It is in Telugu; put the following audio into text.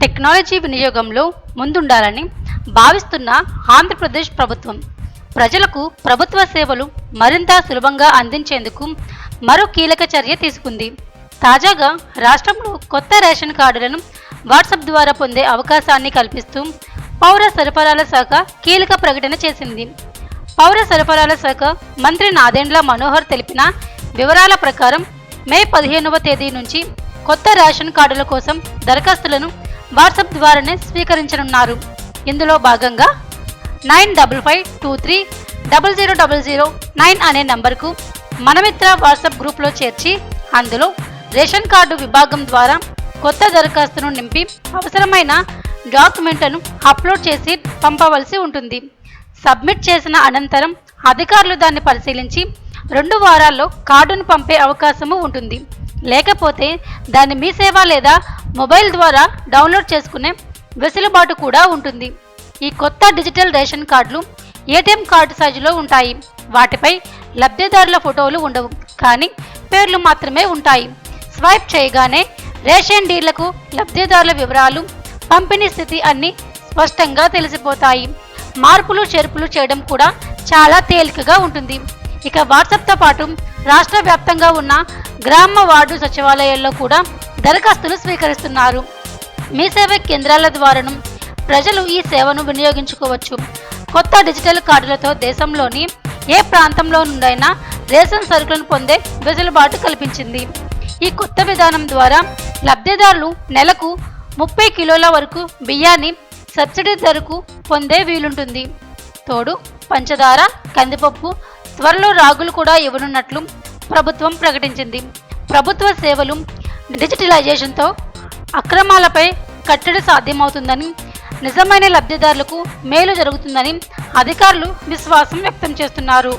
టెక్నాలజీ వినియోగంలో ముందుండాలని భావిస్తున్న ఆంధ్రప్రదేశ్ ప్రభుత్వం ప్రజలకు ప్రభుత్వ సేవలు మరింత సులభంగా అందించేందుకు మరో కీలక చర్య తీసుకుంది. తాజాగా రాష్ట్రంలో కొత్త రేషన్ కార్డులను వాట్సాప్ ద్వారా పొందే అవకాశాన్ని కల్పిస్తూ పౌర సరఫరాల శాఖ కీలక ప్రకటన చేసింది. పౌర సరఫరాల శాఖ మంత్రి నాదెండ్ల మనోహర్ తెలిపిన వివరాల ప్రకారం మే 15వ తేదీ నుంచి కొత్త రేషన్ కార్డుల కోసం దరఖాస్తులను వాట్సాప్ ద్వారానే స్వీకరించనున్నారు. ఇందులో భాగంగా 9553000009 అనే నంబర్కు మనమిత్ర వాట్సాప్ గ్రూప్లో చేర్చి అందులో రేషన్ కార్డు విభాగం ద్వారా కొత్త దరఖాస్తును నింపి అవసరమైన డాక్యుమెంట్లను అప్లోడ్ చేసి పంపవలసి ఉంటుంది. సబ్మిట్ చేసిన అనంతరం అధికారులు దాన్ని పరిశీలించి 2 వారాల్లో కార్డును పంపే అవకాశము ఉంటుంది. లేకపోతే దాన్ని మీ సేవ లేదా మొబైల్ ద్వారా డౌన్లోడ్ చేసుకునే వెసులుబాటు కూడా ఉంటుంది. ఈ కొత్త డిజిటల్ రేషన్ కార్డులు ఏటీఎం కార్డు సైజులో ఉంటాయి. వాటిపై లబ్ధిదారుల ఫోటోలు ఉండవు, కానీ పేర్లు మాత్రమే ఉంటాయి. స్వైప్ చేయగానే రేషన్ డీలర్లకు లబ్ధిదారుల వివరాలు, పంపిణీ స్థితి అన్నీ స్పష్టంగా తెలిసిపోతాయి. మార్పులు చేర్పులు చేయడం కూడా చాలా తేలికగా ఉంటుంది. ఇక వాట్సాప్తో పాటు రాష్ట్ర వ్యాప్తంగా ఉన్న గ్రామ వార్డు సచివాలయాల్లో కూడా దరఖాస్తులు స్వీకరిస్తున్నారు. మీ సేవ కేంద్రాల ద్వారాను ప్రజలు ఈ సేవను వినియోగించుకోవచ్చు. కొత్త డిజిటల్ కార్డులతో దేశంలోని ఏ ప్రాంతంలో నుండైనా రేషన్ సరుకులను పొందే వెసులుబాటు కల్పించింది. ఈ కొత్త విధానం ద్వారా లబ్ధిదారులు నెలకు 30 కిలోల వరకు బియ్యాన్ని సబ్సిడీ ధరకు పొందే వీలుంటుంది. తోడు పంచదార, కందిపప్పు, త్వరలో రాగులు కూడా ఇవ్వనున్నట్లు ప్రభుత్వం ప్రకటించింది. ప్రభుత్వ సేవలు డిజిటలైజేషన్తో అక్రమాలపై కట్టడి సాధ్యమవుతుందని, నిజమైన లబ్ధిదారులకు మేలు జరుగుతుందని అధికారులు విశ్వాసం వ్యక్తం చేస్తున్నారు.